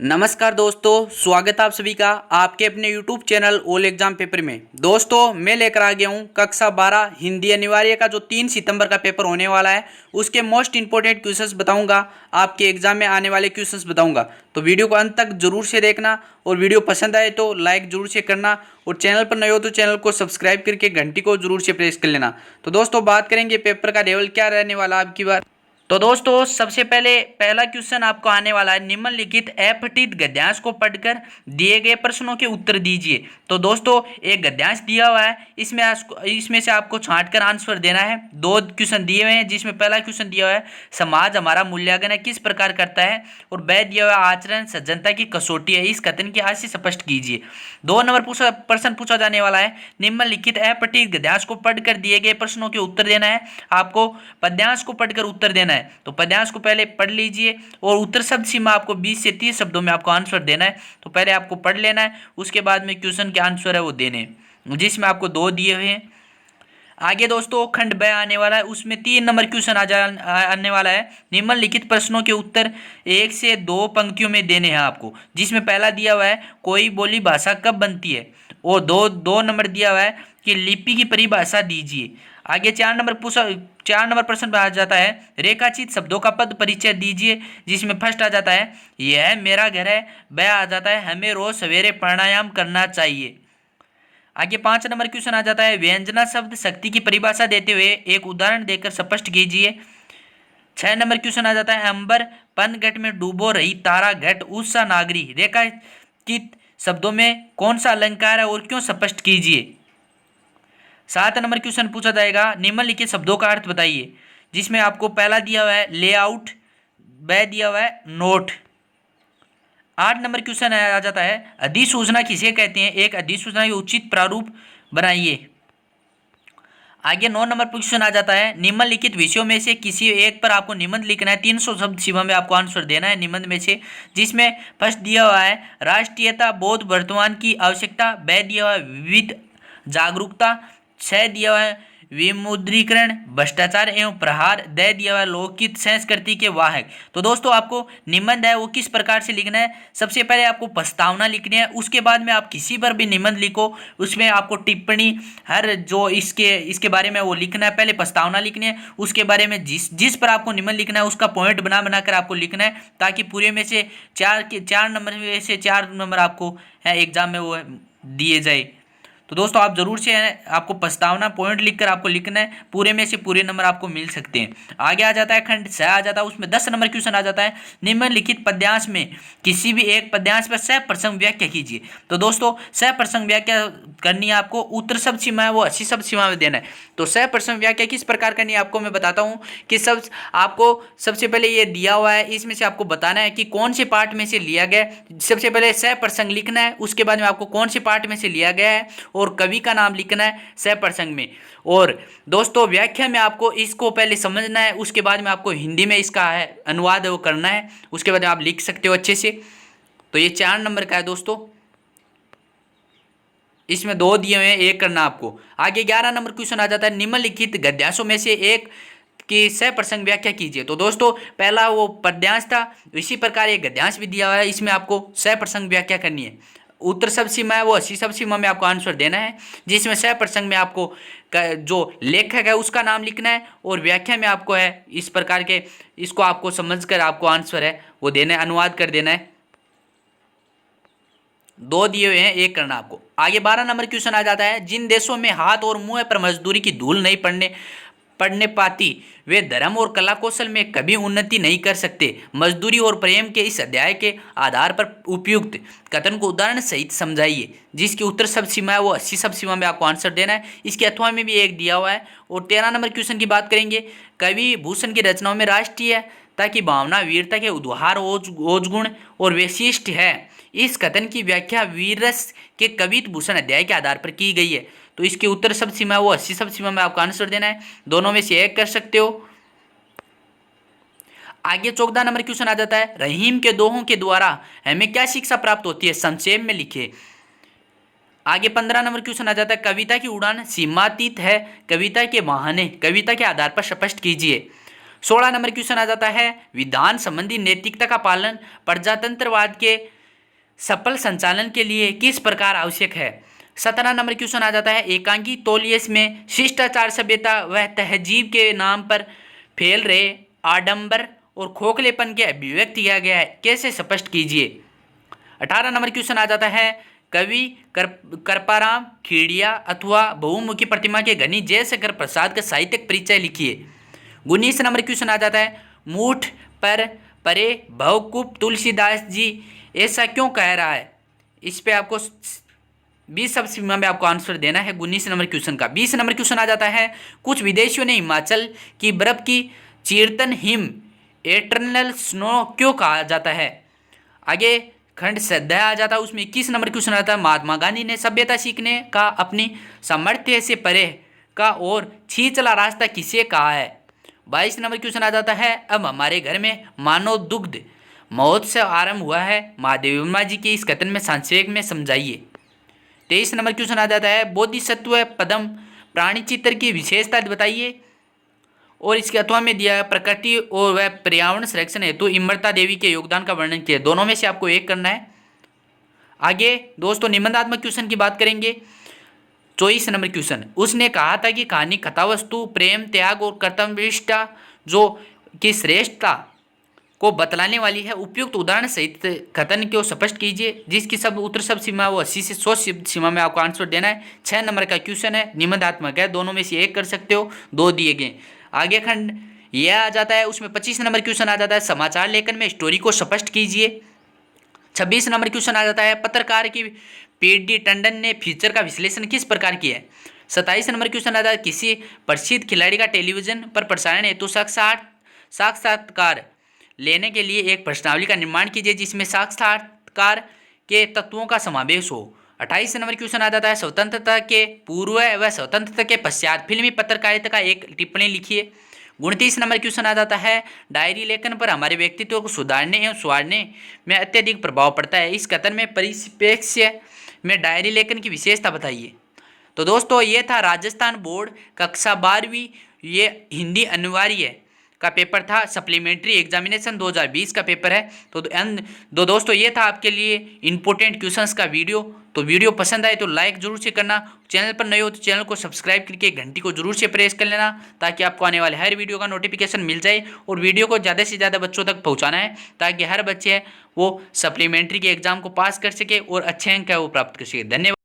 नमस्कार दोस्तों, स्वागत है आप सभी का आपके अपने YouTube channel all exam paper में। दोस्तों मैं लेकर आ गया हूँ कक्षा 12 हिंदी अनिवार्य का जो 3 सितंबर का पेपर होने वाला है उसके मोस्ट इंपॉर्टेंट क्वेश्चंस बताऊंगा। आपके एग्जाम में आने वाले क्वेश्चंस बताऊंगा, तो वीडियो को अंत तक जरूर से देखना और वीडियो पसंद आए तो लाइक जरूर से करना और चैनल पर नए हो तो चैनल को सब्सक्राइब करके घंटी को जरूर से प्रेस कर लेना। तो दोस्तों बात करेंगे पेपर का लेवल क्या रहने वाला आपकी बार। तो दोस्तों सबसे पहले पहला क्वेश्चन आपको आने वाला है, निम्नलिखित अपठित गद्यांश को पढ़कर दिए गए प्रश्नों के उत्तर दीजिए। तो दोस्तों एक गद्यांश दिया हुआ है, इसमें से आपको छांटकर आंसर देना है। दो क्वेश्चन दिए हुए हैं जिसमें पहला क्वेश्चन दिया हुआ है समाज हमारा मूल्यांकन किस प्रकार करता है, और ब दिया हुआ है आचरण सज्जनता की कसौटी है, इस कथन की हास्य स्पष्ट कीजिए। 2 नंबर प्रश्न पूछा जाने वाला है, निम्नलिखित अपठित गद्यांश को पढ़कर दिए गए प्रश्नों के उत्तर देना है। आपको पद्यांश को पढ़कर उत्तर देना है, तो पद्यांश को पहले पढ़ लीजिए और उत्तर शब्द सीमा आपको 20 से 30 शब्दों में आपको आंसर देना है। तो पहले आपको पढ़ लेना है, उसके बाद में क्वेश्चन के आंसर है वो देने, जिसमें आपको 2 दिए हुए हैं। आगे दोस्तों खंड ब आने वाला है, उसमें 3 नंबर क्वेश्चन आने वाला है, निम्नलिखित प्रश्नों के उत्तर 1 से 2 पंक्तियों में देने हैं आपको। जिसमें पहला दिया हुआ है कोई बोली भाषा कब बनती है, और दो नंबर दिया हुआ है कि लिपि की परिभाषा दीजिए। आगे 4 नंबर प्रश्न आ जाता है रेखाचित शब्दों का पद परिचय दीजिए, जिसमें फर्स्ट आ जाता है यह मेरा घर है, ब आ जाता है हमें रोज सवेरे प्राणायाम करना चाहिए। आगे 5 नंबर क्वेश्चन आ जाता है व्यंजना शब्द शक्ति की परिभाषा देते हुए एक उदाहरण देकर स्पष्ट कीजिए। 6 नंबर क्वेश्चन आ जाता है अंबर पनघट में डूबो रही तारा घट उत्साह नागरी रेखाचित शब्दों में कौन सा अलंकार है और क्यों स्पष्ट कीजिए। 7 नंबर क्वेश्चन पूछा जाएगा निम्नलिखित शब्दों का अर्थ बताइए, जिसमें आपको पहला दिया हुआ है लेआउट, ब दिया हुआ है नोट। 8 नंबर क्वेश्चन आ जाता है अधिसूचना किसे कहते हैं, एक अधिसूचना के उचित प्रारूप बनाइए। आगे 9 नंबर क्वेश्चन आ जाता है निम्नलिखित विषयों में से किसी एक पर आपको निबंध लिखना है, 300 शब्द सीमा में आपको आंसर देना है निबंध में से। जिसमें फर्स्ट दिया हुआ है राष्ट्रीयता बोध वर्तमान की आवश्यकता, ब दिया हुआ है विविध जागरूकता, छ दिया हुआ है विमुद्रीकरण भ्रष्टाचार एवं प्रहार, द दिया हुआ है लोकहित संस्कृति के वाहक। तो दोस्तों आपको निबंध है वो किस प्रकार से लिखना है, सबसे पहले आपको प्रस्तावना लिखनी है, उसके बाद में आप किसी पर भी निबंध लिखो उसमें आपको टिप्पणी हर जो इसके बारे में वो लिखना है। पहले प्रस्तावना लिखनी है, उसके बारे में जिस पर आपको निबंध लिखना है उसका पॉइंट बना बनाकर आपको लिखना है, ताकि पूरे में से 4 नंबर में से 4 नंबर आपको एग्जाम में वो दिए जाए। तो दोस्तों आप जरूर से आपको प्रस्तावना पॉइंट लिखकर आपको लिखना है, पूरे में से पूरे नंबर आपको मिल सकते हैं। आगे आ जाता है खंड 6 आ जाता है, उसमें 10 नंबर क्वेश्चन आ जाता है निम्नलिखित पद्यांश में किसी भी एक पद्यांश पर सह प्रसंग व्याख्या कीजिए। तो दोस्तों सह प्रसंग व्याख्या करनी है आपको, उत्तर शब्द सीमा है वो 80 शब्द सीमा में देना है। तो सह प्रसंग व्याख्या किस प्रकार करनी है आपको मैं बताता हूँ कि आपको सबसे पहले ये दिया हुआ है, इसमें से आपको बताना है कि कौन से पार्ट में से लिया गया है। सबसे पहले सह प्रसंग लिखना है, उसके बाद में आपको कौन से पार्ट में से लिया गया है और कवि का नाम लिखना है सह प्रसंग में। और दोस्तों व्याख्या में आपको इसको पहले समझना है, उसके बाद में आपको हिंदी में इसका है अनुवाद वो करना है, उसके बाद आप लिख सकते हो अच्छे से। तो ये 4 नंबर का है दोस्तों, इसमें 2 दिए हुए हैं, एक करना आपको। आगे 11 नंबर क्वेश्चन आ जाता है निम्नलिखित गद्यांशों में से एक की सह प्रसंग व्याख्या कीजिए। तो दोस्तों पहला वो पद्यांश था, इसी प्रकार एक गद्यांश भी दिया हुआ है, इसमें आपको सह प्रसंग व्याख्या करनी है। उत्तर शब्द सीमा है वो 80 शब्द सीमा में आपको आंसर देना है, जिसमें सह प्रसंग में आपको जो लेखक है उसका नाम लिखना है और व्याख्या में आपको है इस प्रकार के इसको आपको समझकर आपको आंसर है वो देना है, अनुवाद कर देना है। 2 दिए हुए हैं, एक करना आपको। आगे 12 नंबर क्वेश्चन आ जाता है जिन देशों में हाथ और मुंह पर मजदूरी की धूल नहीं पड़ने पाती वे धर्म और कला कौशल में कभी उन्नति नहीं कर सकते। मजदूरी और प्रेम के इस अध्याय के आधार पर उपयुक्त कथन को उदाहरण सहित समझाइए, जिसकी उत्तर शब्द सीमा है वो 80 शब्द सीमा में आपको आंसर देना है। इसके अथवा में भी एक दिया हुआ है। और 13 नंबर क्वेश्चन की बात करेंगे, कवि भूषण की रचनाओं में राष्ट्रीय ताकि भावना वीरता के उद्धार ओजगुण और वैशिष्ट है, इस कथन की व्याख्या वीररस के कवित्व भूषण अध्याय के आधार पर की गई है। तो इसके उत्तर शब्द सीमा वो 80 शब्द सीमा में आपको आंसर देना है, दोनों में से एक कर सकते हो। आगे 14 नंबर क्वेश्चन आ जाता है रहीम के दोहों के द्वारा हमें क्या शिक्षा प्राप्त होती है, संक्षेप में लिखे। आगे 15 नंबर क्वेश्चन आ जाता है कविता की उड़ान सीमातीत है, कविता के बहाने कविता के आधार पर स्पष्ट कीजिए। 16 नंबर क्वेश्चन आ जाता है विधान संबंधी नैतिकता का पालन प्रजातंत्रवाद के सफल संचालन के लिए किस प्रकार आवश्यक है। 17 नंबर क्वेश्चन आ जाता है एकांकी तौलियस में शिष्टाचार सभ्यता व तहजीब के नाम पर फैल रहे आडंबर और खोखलेपन के अभिव्यक्त किया गया है, कैसे स्पष्ट कीजिए। 18 नंबर क्वेश्चन आ जाता है कवि कृपाराम खेड़िया अथवा बहुमुखी प्रतिमा के घनी जयशंकर प्रसाद का साहित्यिक परिचय लिखिए। 19 नंबर क्वेश्चन आ जाता है मूठ पर परे भवकूप तुलसीदास जी ऐसा क्यों कह रहा है। इस पे आपको 20 शब्द सीमा में आपको आंसर देना है 19 नंबर क्वेश्चन का। 20 नंबर क्वेश्चन आ जाता है कुछ विदेशियों ने हिमाचल की बर्फ की चीरतन हिम एटर्नल स्नो क्यों कहा जाता है। आगे खंड श्रद्धा आ जाता है, उसमें 21 नंबर क्वेश्चन आता है महात्मा गांधी ने सभ्यता सीखने का अपनी सामर्थ्य से परे का और छींचला रास्ता किसे कहा है। 22 नंबर क्वेश्चन आ जाता है अब हमारे घर में मानव दुग्ध महोत्सव आरंभ हुआ है, महादेवी वर्मा जी के इस कथन में संक्षेप में समझाइए। 23 नंबर क्वेश्चन आ जाता है बोधिसत्व पदम प्राणी चित्र की विशेषता बताइए और इसके अथवा में दिया है प्रकृति और वह पर्यावरण संरक्षण हेतु इमरता देवी के योगदान का वर्णन किया। दोनों में से आपको एक करना है। आगे दोस्तों निबंधात्मक क्वेश्चन की बात करेंगे। 24 नंबर क्वेश्चन उसने कहा था कि कहानी कथावस्तु प्रेम त्याग और कर्तव्यनिष्ठा जो की श्रेष्ठता को बतलाने वाली है, उपयुक्त उदाहरण सहित कथन को स्पष्ट कीजिए। जिसकी सब उत्तर शब्द सीमा वो 80 से 100 शब्द सीमा में आपको आंसर देना है। 6 नंबर का क्वेश्चन है निबंधात्मक है, दोनों में से एक कर सकते हो, 2 दिए गए। आगे खंड यह आ जाता है उसमें 25 नंबर क्वेश्चन आ जाता है समाचार लेखन में स्टोरी को स्पष्ट कीजिए। 26 नंबर क्वेश्चन आ जाता है पत्रकार की पीडी टंडन ने फीचर का विश्लेषण किस प्रकार किया है। 27 नंबर क्वेश्चन आता है किसी प्रसिद्ध खिलाड़ी का टेलीविजन पर प्रसारण हेतु साक्षात्कार लेने के लिए एक प्रश्नावली का निर्माण कीजिए जिसमें साक्षात्कार के तत्वों का समावेश हो। 28 नंबर क्वेश्चन आ जाता है स्वतंत्रता के पूर्व व स्वतंत्रता के पश्चात फिल्मी पत्रकारिता का एक टिप्पणी लिखिए। 29 नंबर क्वेश्चन आ जाता है डायरी लेखन पर हमारे व्यक्तित्व को सुधारने एवं सुधारने में अत्यधिक प्रभाव पड़ता है, इस कथन में परिप्रेक्ष्य में डायरी लेखन की विशेषता बताइए। तो दोस्तों ये था राजस्थान बोर्ड कक्षा 12वीं ये हिंदी अनिवार्य का पेपर था, सप्लीमेंट्री एग्जामिनेशन 2020 का पेपर है। तो दोस्तों ये था आपके लिए इंपॉर्टेंट क्वेश्चंस का वीडियो। तो वीडियो पसंद आए तो लाइक जरूर से करना, चैनल पर नए हो तो चैनल को सब्सक्राइब करके घंटी को जरूर से प्रेस कर लेना ताकि आपको आने वाले हर वीडियो का नोटिफिकेशन मिल जाए। और वीडियो को ज़्यादा से ज़्यादा बच्चों तक पहुँचाना है ताकि हर बच्चे वो सप्लीमेंट्री के एग्जाम को पास कर सके और अच्छे अंक है वो प्राप्त कर सके। धन्यवाद।